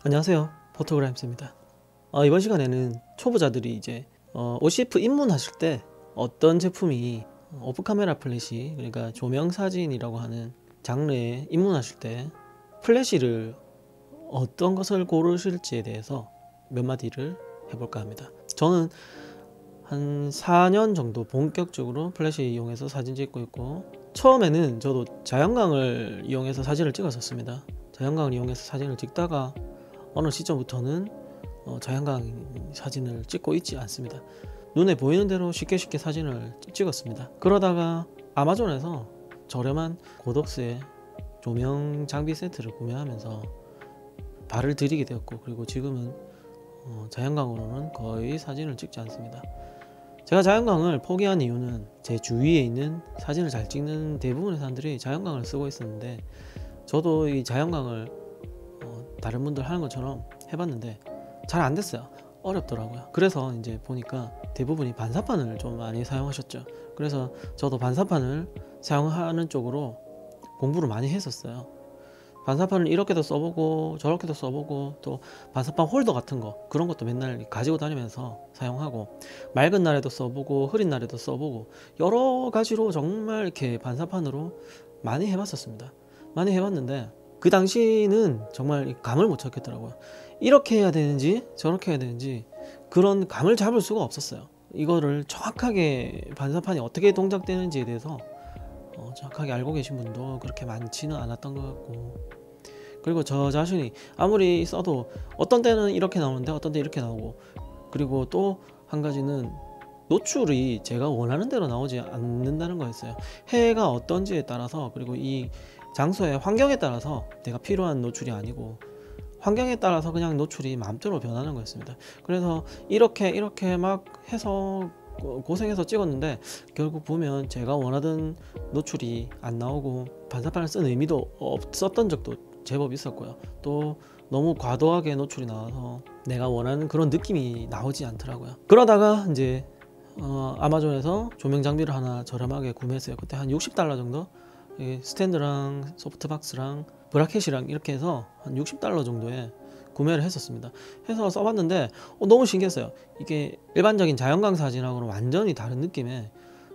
안녕하세요, 포토그램스입니다. 이번 시간에는 초보자들이 이제 OCF 입문하실 때 어떤 제품이 오프 카메라 플래시, 그러니까 조명 사진이라고 하는 장르에 입문하실 때 플래시를 어떤 것을 고르실지에 대해서 몇 마디를 해볼까 합니다. 저는 한 4년 정도 본격적으로 플래시 이용해서 사진 찍고 있고, 처음에는 저도 자연광을 이용해서 사진을 찍었었습니다. 자연광을 이용해서 사진을 찍다가 어느 시점부터는 자연광 사진을 찍고 있지 않습니다. 눈에 보이는 대로 쉽게 사진을 찍었습니다. 그러다가 아마존에서 저렴한 고덕스의 조명 장비 세트를 구매하면서 발을 들이게 되었고, 그리고 지금은 자연광으로는 거의 사진을 찍지 않습니다. 제가 자연광을 포기한 이유는 제 주위에 있는 사진을 잘 찍는 대부분의 사람들이 자연광을 쓰고 있었는데, 저도 이 자연광을 다른 분들 하는 것처럼 해봤는데 잘 안 됐어요. 어렵더라고요. 그래서 이제 보니까 대부분이 반사판을 좀 많이 사용하셨죠. 그래서 저도 반사판을 사용하는 쪽으로 공부를 많이 했었어요. 반사판을 이렇게도 써보고 저렇게도 써보고, 또 반사판 홀더 같은 거, 그런 것도 맨날 가지고 다니면서 사용하고, 맑은 날에도 써보고 흐린 날에도 써보고, 여러 가지로 정말 이렇게 반사판으로 많이 해봤었습니다. 많이 해봤는데 그 당시는 정말 감을 못 잡겠더라고요. 이렇게 해야 되는지 저렇게 해야 되는지 그런 감을 잡을 수가 없었어요. 이거를 정확하게 반사판이 어떻게 동작되는지에 대해서 정확하게 알고 계신 분도 그렇게 많지는 않았던 것 같고, 그리고 저 자신이 아무리 써도 어떤 때는 이렇게 나오는데 어떤 때 이렇게 나오고, 그리고 또 한 가지는 노출이 제가 원하는 대로 나오지 않는다는 거였어요. 해가 어떤지에 따라서, 그리고 이 장소의 환경에 따라서 내가 필요한 노출이 아니고 환경에 따라서 그냥 노출이 마음대로 변하는 거였습니다. 그래서 이렇게 막 해서 고생해서 찍었는데 결국 보면 제가 원하던 노출이 안 나오고 반사판을 쓴 의미도 없었던 적도 제법 있었고요. 또 너무 과도하게 노출이 나와서 내가 원하는 그런 느낌이 나오지 않더라고요. 그러다가 이제 아마존에서 조명 장비를 하나 저렴하게 구매했어요. 그때 한 $60 정도, 스탠드랑 소프트박스랑 브라켓이랑 이렇게 해서 한 $60 정도에 구매를 했었습니다. 해서 써봤는데 너무 신기했어요. 이게 일반적인 자연광 사진하고는 완전히 다른 느낌의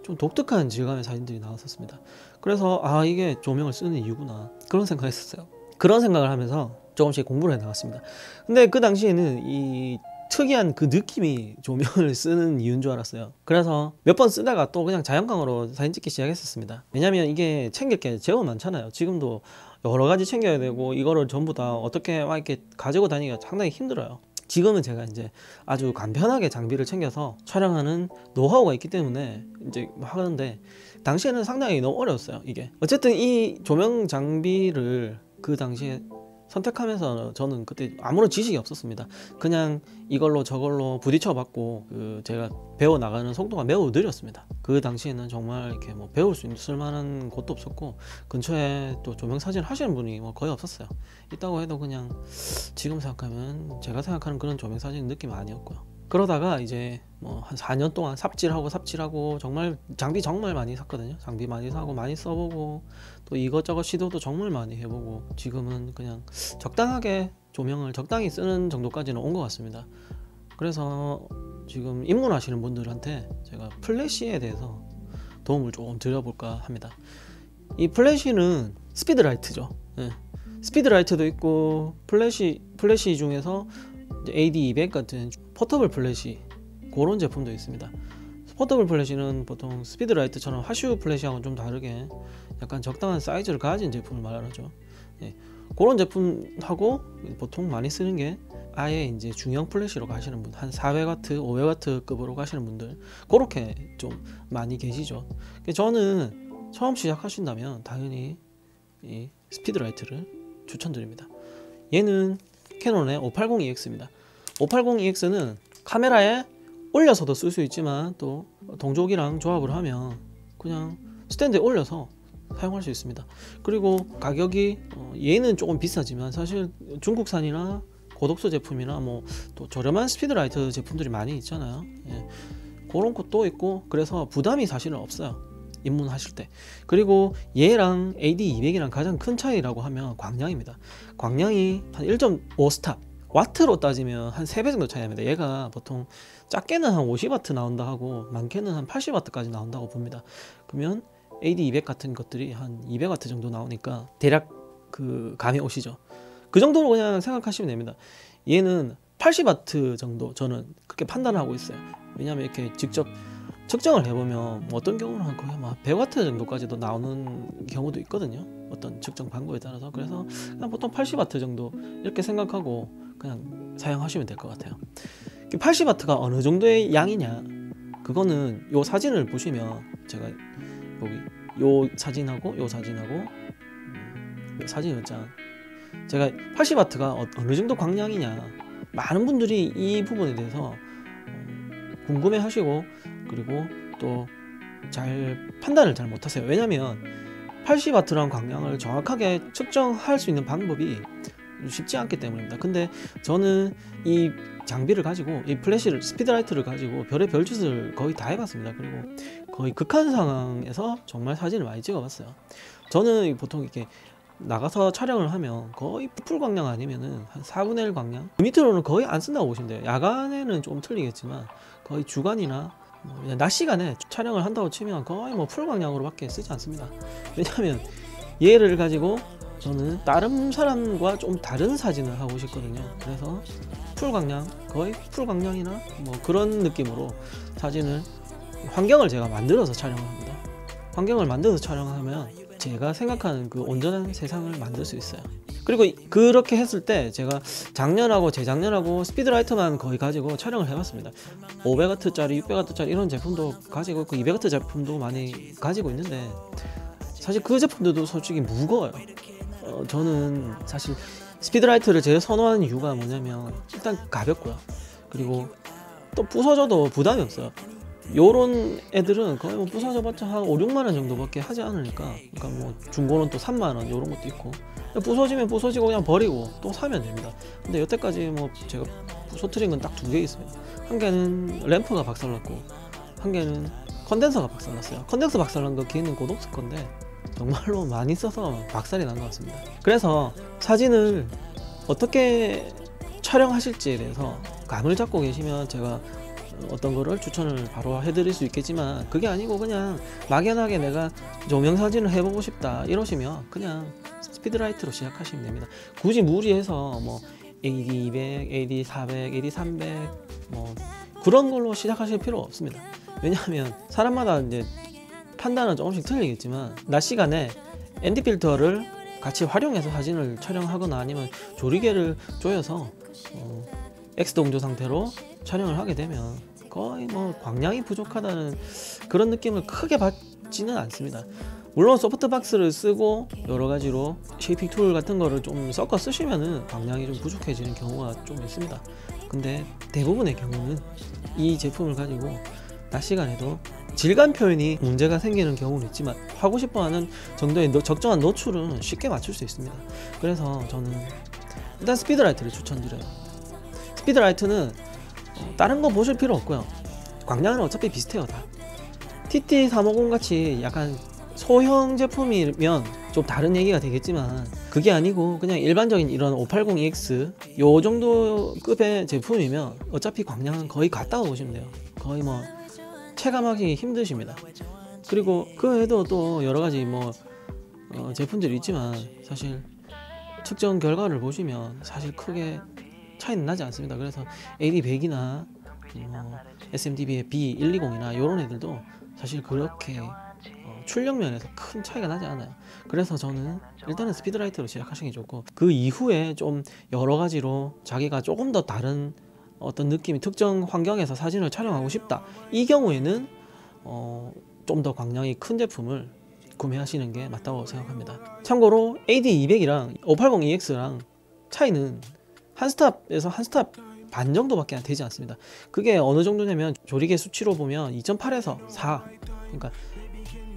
좀 독특한 질감의 사진들이 나왔었습니다. 그래서 이게 조명을 쓰는 이유구나, 그런 생각을 했었어요. 그런 생각을 하면서 조금씩 공부를 해 나갔습니다. 근데 그 당시에는 이 특이한 그 느낌이 조명을 쓰는 이유인 줄 알았어요. 그래서 몇 번 쓰다가 또 그냥 자연광으로 사진 찍기 시작했었습니다. 왜냐면 이게 챙길 게 제법 많잖아요. 지금도 여러 가지 챙겨야 되고, 이거를 전부 다 어떻게 막 이렇게 가지고 다니기가 상당히 힘들어요. 지금은 제가 이제 아주 간편하게 장비를 챙겨서 촬영하는 노하우가 있기 때문에 이제 하는데, 당시에는 상당히 너무 어려웠어요. 이게 어쨌든 이 조명 장비를 그 당시에 선택하면서 저는 그때 아무런 지식이 없었습니다. 그냥 이걸로 저걸로 부딪혀 봤고, 제가 배워 나가는 속도가 매우 느렸습니다. 그 당시에는 정말 이렇게 뭐 배울 수 있을 만한 곳도 없었고, 근처에 또 조명 사진 하시는 분이 뭐 거의 없었어요. 있다고 해도 그냥 지금 생각하면 제가 생각하는 그런 조명 사진 느낌 아니었고요. 그러다가 이제 뭐 한 4년 동안 삽질하고 정말 장비 정말 많이 샀거든요. 장비 많이 사고 많이 써보고, 또 이것저것 시도도 정말 많이 해보고, 지금은 그냥 적당하게 조명을 적당히 쓰는 정도까지는 온 것 같습니다. 그래서 지금 입문하시는 분들한테 제가 플래시에 대해서 도움을 조금 드려볼까 합니다. 이 플래시는 스피드라이트죠. 네. 스피드라이트도 있고, 플래시 중에서 AD200 같은 포터블 플래시, 그런 제품도 있습니다. 포터블 플래시는 보통 스피드라이트처럼 하슈 플래시하고는 좀 다르게 약간 적당한 사이즈를 가진 제품을 말하죠. 네. 그런 제품하고 보통 많이 쓰는 게 아예 이제 중형 플래시로 가시는 분, 한 400W, 500W 급으로 가시는 분들, 그렇게 좀 많이 계시죠. 저는 처음 시작하신다면 당연히 이 스피드라이트를 추천드립니다. 얘는 캐논의 580EX입니다. 580EX는 카메라에 올려서도 쓸 수 있지만, 또 동족이랑 조합을 하면 그냥 스탠드에 올려서 사용할 수 있습니다. 그리고 가격이 얘는 조금 비싸지만 사실 중국산이나 고독스 제품이나 뭐 또 저렴한 스피드라이트 제품들이 많이 있잖아요. 예. 그런 것도 있고, 그래서 부담이 사실은 없어요, 입문하실 때. 그리고 얘랑 AD200이랑 가장 큰 차이라고 하면 광량입니다. 광량이 한 1.5 스탑, 와트로 따지면 한 3배 정도 차이 납니다. 얘가 보통 작게는 한 50W 나온다 하고 많게는 한 80W까지 나온다고 봅니다. 그러면 AD200 같은 것들이 한 200W 정도 나오니까 대략 그 감이 오시죠. 그 정도로 그냥 생각하시면 됩니다. 얘는 80W 정도 저는 그렇게 판단하고 있어요. 왜냐하면 이렇게 직접 측정을 해보면 뭐 어떤 경우는 한 거의 막 100W 정도까지도 나오는 경우도 있거든요. 어떤 측정 방법에 따라서. 그래서 그냥 보통 80W 정도 이렇게 생각하고 그냥 사용하시면 될 것 같아요. 80W가 어느 정도의 양이냐, 그거는 요 사진을 보시면 제가 여기 요 사진하고 요 사진하고 사진 몇 장, 제가 80W가 어느 정도 광량이냐, 많은 분들이 이 부분에 대해서 궁금해 하시고 그리고 또 잘 판단을 잘 못하세요. 왜냐면 80W라는 광량을 정확하게 측정할 수 있는 방법이 쉽지 않기 때문입니다. 근데 저는 이 장비를 가지고, 이 플래시를, 스피드라이트를 가지고 별의 별짓을 거의 다 해봤습니다. 그리고 거의 극한 상황에서 정말 사진을 많이 찍어봤어요. 저는 보통 이렇게 나가서 촬영을 하면 거의 풀 광량 아니면은 한 4분의 1 광량, 그 밑으로는 거의 안 쓴다고 보시면 돼요. 야간에는 좀 틀리겠지만 거의 주간이나 그냥 낮 시간에 촬영을 한다고 치면 거의 뭐 풀 광량으로 밖에 쓰지 않습니다. 왜냐하면 얘를 가지고 저는 다른 사람과 좀 다른 사진을 하고 싶거든요. 그래서 풀 광량, 거의 풀 광량이나 뭐 그런 느낌으로 사진을, 환경을 제가 만들어서 촬영을 합니다. 환경을 만들어서 촬영하면 제가 생각하는 그 온전한 세상을 만들 수 있어요. 그리고 그렇게 했을 때 제가 작년하고 재작년하고 스피드라이트만 거의 가지고 촬영을 해봤습니다. 500W짜리, 600W짜리 이런 제품도 가지고 그 200W 제품도 많이 가지고 있는데 사실 그 제품들도 솔직히 무거워요. 저는 사실 스피드라이트를 제일 선호하는 이유가 뭐냐면 일단 가볍고요. 그리고 또 부서져도 부담이 없어요. 요런 애들은 거의 뭐 부서져봤자 한 5, 6만원 정도밖에 하지 않으니까, 그러니까 뭐 중고는 또 3만원 요런 것도 있고, 부서지면 부서지고 그냥 버리고 또 사면 됩니다. 근데 여태까지 뭐 제가 부서뜨린 건 딱 2개 있습니다. 한 개는 램프가 박살났고 한 개는 컨덴서가 박살났어요. 컨덴서 박살난 거 걔는 고독스 건데 정말로 많이 써서 박살이 난 것 같습니다. 그래서 사진을 어떻게 촬영하실지에 대해서 감을 잡고 계시면 제가 어떤 거를 추천을 바로 해드릴 수 있겠지만, 그게 아니고 그냥 막연하게 내가 조명 사진을 해보고 싶다 이러시면 그냥 스피드라이트로 시작하시면 됩니다. 굳이 무리해서 뭐 AD200, AD400, AD300 뭐 그런 걸로 시작하실 필요 없습니다. 왜냐하면 사람마다 이제 판단은 조금씩 틀리겠지만 낮 시간에 ND 필터를 같이 활용해서 사진을 촬영하거나 아니면 조리개를 조여서 X 동조 상태로 촬영을 하게 되면 거의 뭐 광량이 부족하다는 그런 느낌을 크게 받지는 않습니다. 물론 소프트박스를 쓰고 여러 가지로 쉐이핑 툴 같은 거를 좀 섞어 쓰시면은 광량이 좀 부족해지는 경우가 좀 있습니다. 근데 대부분의 경우는 이 제품을 가지고 낮 시간에도 질감 표현이 문제가 생기는 경우는 있지만 하고 싶어하는 정도의 적정한 노출은 쉽게 맞출 수 있습니다. 그래서 저는 일단 스피드라이트를 추천드려요. 스피드라이트는 다른 거 보실 필요 없고요. 광량은 어차피 비슷해요 다. TT350 같이 약간 소형 제품이면 좀 다른 얘기가 되겠지만 그게 아니고 그냥 일반적인 이런 580EX 요 정도 급의 제품이면 어차피 광량은 거의 같다고 보시면 돼요. 거의 뭐 체감하기 힘드십니다. 그리고 그 외에도 또 여러가지 뭐 제품들이 있지만 사실 측정 결과를 보시면 사실 크게 차이는 나지 않습니다. 그래서 AD100이나 SMDB의 B120이나 이런 애들도 사실 그렇게 출력 면에서 큰 차이가 나지 않아요. 그래서 저는 일단은 스피드라이트로 시작하시는 게 좋고, 그 이후에 좀 여러 가지로 자기가 조금 더 다른 어떤 느낌이, 특정 환경에서 사진을 촬영하고 싶다, 이 경우에는 좀 더 광량이 큰 제품을 구매하시는 게 맞다고 생각합니다. 참고로 AD200이랑 580EX랑 차이는 한 스탑에서 한 스탑 반 정도밖에 되지 않습니다. 그게 어느 정도냐면 조리개 수치로 보면 2.8에서 4, 그러니까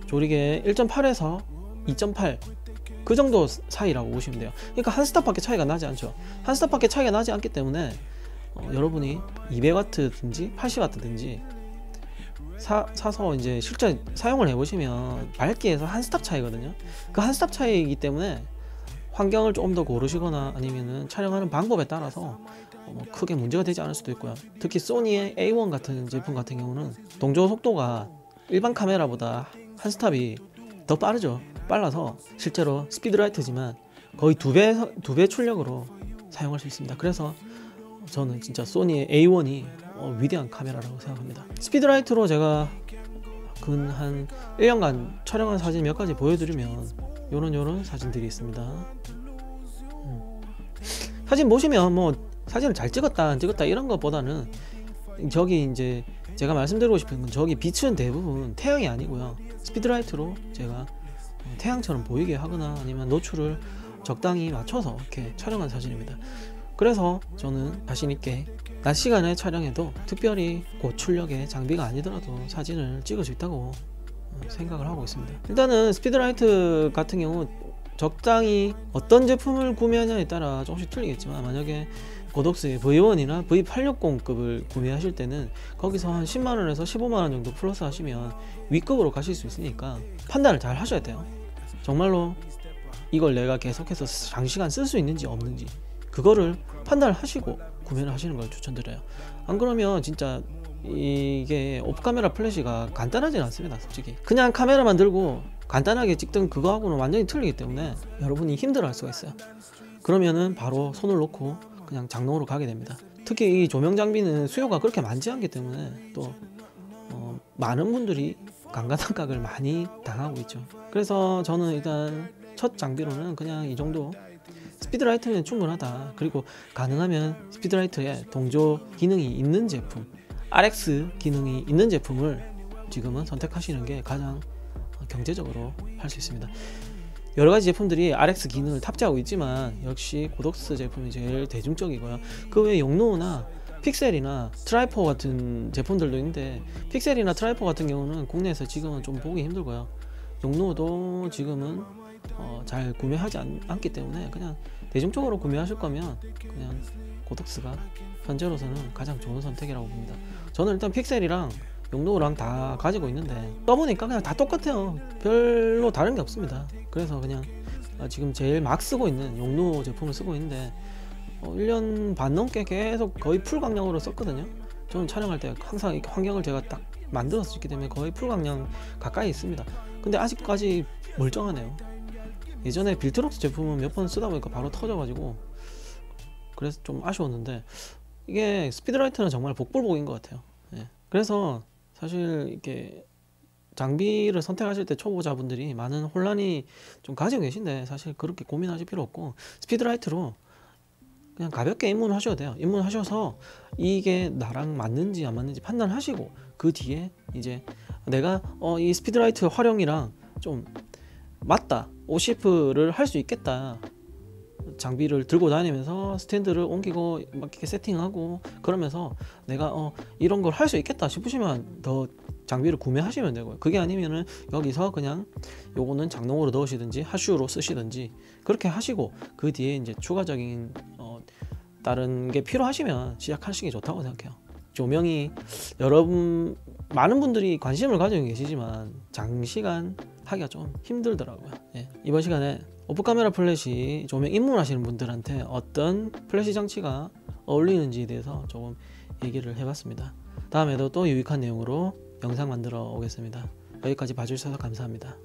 조리개 1.8에서 2.8 그 정도 사이라고 보시면 돼요. 그러니까 한 스탑밖에 차이가 나지 않죠. 한 스탑밖에 차이가 나지 않기 때문에 여러분이 200W든지 80W든지 사서 이제 실제 사용을 해보시면 밝기에서 한 스탑 차이거든요. 그 한 스탑 차이이기 때문에 환경을 조금 더 고르시거나 아니면은 촬영하는 방법에 따라서 뭐 크게 문제가 되지 않을 수도 있고요. 특히 소니의 A1 같은 제품 같은 경우는 동조 속도가 일반 카메라보다 한 스탑이 더 빠르죠. 빨라서 실제로 스피드라이트지만 거의 두 배 출력으로 사용할 수 있습니다. 그래서 저는 진짜 소니의 A1이 위대한 카메라라고 생각합니다. 스피드라이트로 제가 근 한 1년간 촬영한 사진 몇 가지 보여드리면 요런 사진들이 있습니다. 사진 보시면 뭐 사진을 잘 찍었다 안 찍었다 이런 것보다는 저기 이제 제가 말씀드리고 싶은 건 저기 빛은 대부분 태양이 아니고요. 스피드라이트로 제가 태양처럼 보이게 하거나 아니면 노출을 적당히 맞춰서 이렇게 촬영한 사진입니다. 그래서 저는 자신있게 낮 시간에 촬영해도 특별히 고출력의 장비가 아니더라도 사진을 찍을 수 있다고 생각을 하고 있습니다. 일단은 스피드라이트 같은 경우 적당히 어떤 제품을 구매하냐에 따라 조금씩 틀리겠지만, 만약에 고독스의 V1이나 V860급을 구매하실 때는 거기서 한 10만원에서 15만원 정도 플러스 하시면 위급으로 가실 수 있으니까 판단을 잘 하셔야 돼요. 정말로 이걸 내가 계속해서 장시간 쓸 수 있는지 없는지 그거를 판단을 하시고 구매를 하시는 걸 추천드려요. 안 그러면 진짜 이게 오프카메라 플래시가 간단하진 않습니다. 솔직히 그냥 카메라만 들고 간단하게 찍던 그거하고는 완전히 틀리기 때문에 여러분이 힘들어 할 수가 있어요. 그러면은 바로 손을 놓고 그냥 장롱으로 가게 됩니다. 특히 이 조명 장비는 수요가 그렇게 많지 않기 때문에 또 많은 분들이 강간상각을 많이 당하고 있죠. 그래서 저는 일단 첫 장비로는 그냥 이 정도 스피드라이트면 충분하다. 그리고 가능하면 스피드라이트에 동조 기능이 있는 제품, RX 기능이 있는 제품을 지금은 선택하시는 게 가장 경제적으로 할 수 있습니다. 여러가지 제품들이 RX 기능을 탑재하고 있지만 역시 고독스 제품이 제일 대중적이고요. 그 외에 용노나 픽셀이나 트라이포 같은 제품들도 있는데, 픽셀이나 트라이포 같은 경우는 국내에서 지금은 좀 보기 힘들고요. 용노도 지금은 잘 구매하지 않기 때문에 그냥 대중적으로 구매하실 거면 그냥 고독스가 현재로서는 가장 좋은 선택이라고 봅니다. 저는 일단 픽셀이랑 용노랑 다 가지고 있는데 써보니까 그냥 다 똑같아요. 별로 다른 게 없습니다. 그래서 그냥 지금 제일 막 쓰고 있는 용노 제품을 쓰고 있는데 1년 반 넘게 계속 거의 풀 광량으로 썼거든요. 저는 촬영할 때 항상 이렇게 환경을 제가 딱 만들어서 찍기 때문에 거의 풀 광량 가까이 있습니다. 근데 아직까지 멀쩡하네요. 예전에 빌트록스 제품은 몇 번 쓰다 보니까 바로 터져가지고 그래서 좀 아쉬웠는데, 이게 스피드라이트는 정말 복불복인 것 같아요. 예. 그래서 사실 이렇게 장비를 선택하실 때 초보자분들이 많은 혼란이 좀 가지고 계신데, 사실 그렇게 고민하실 필요 없고 스피드라이트로 그냥 가볍게 입문하셔도 돼요. 입문하셔서 이게 나랑 맞는지 안 맞는지 판단하시고 그 뒤에 이제 내가 이 스피드라이트 활용이랑 좀 맞다, OCF를 할 수 있겠다, 장비를 들고 다니면서 스탠드를 옮기고 막 이렇게 세팅하고 그러면서 내가 이런 걸 할 수 있겠다 싶으시면 더 장비를 구매하시면 되고요. 그게 아니면은 여기서 그냥 요거는 장롱으로 넣으시든지 하슈로 쓰시든지 그렇게 하시고 그 뒤에 이제 추가적인 다른 게 필요하시면 시작하시기 좋다고 생각해요. 조명이 여러분 많은 분들이 관심을 가지고 계시지만 장시간 하기가 좀 힘들더라고요. 예. 이번 시간에 오프카메라 플래시 조명 입문하시는 분들한테 어떤 플래시 장치가 어울리는지에 대해서 조금 얘기를 해봤습니다. 다음에도 또 유익한 내용으로 영상 만들어 오겠습니다. 여기까지 봐주셔서 감사합니다.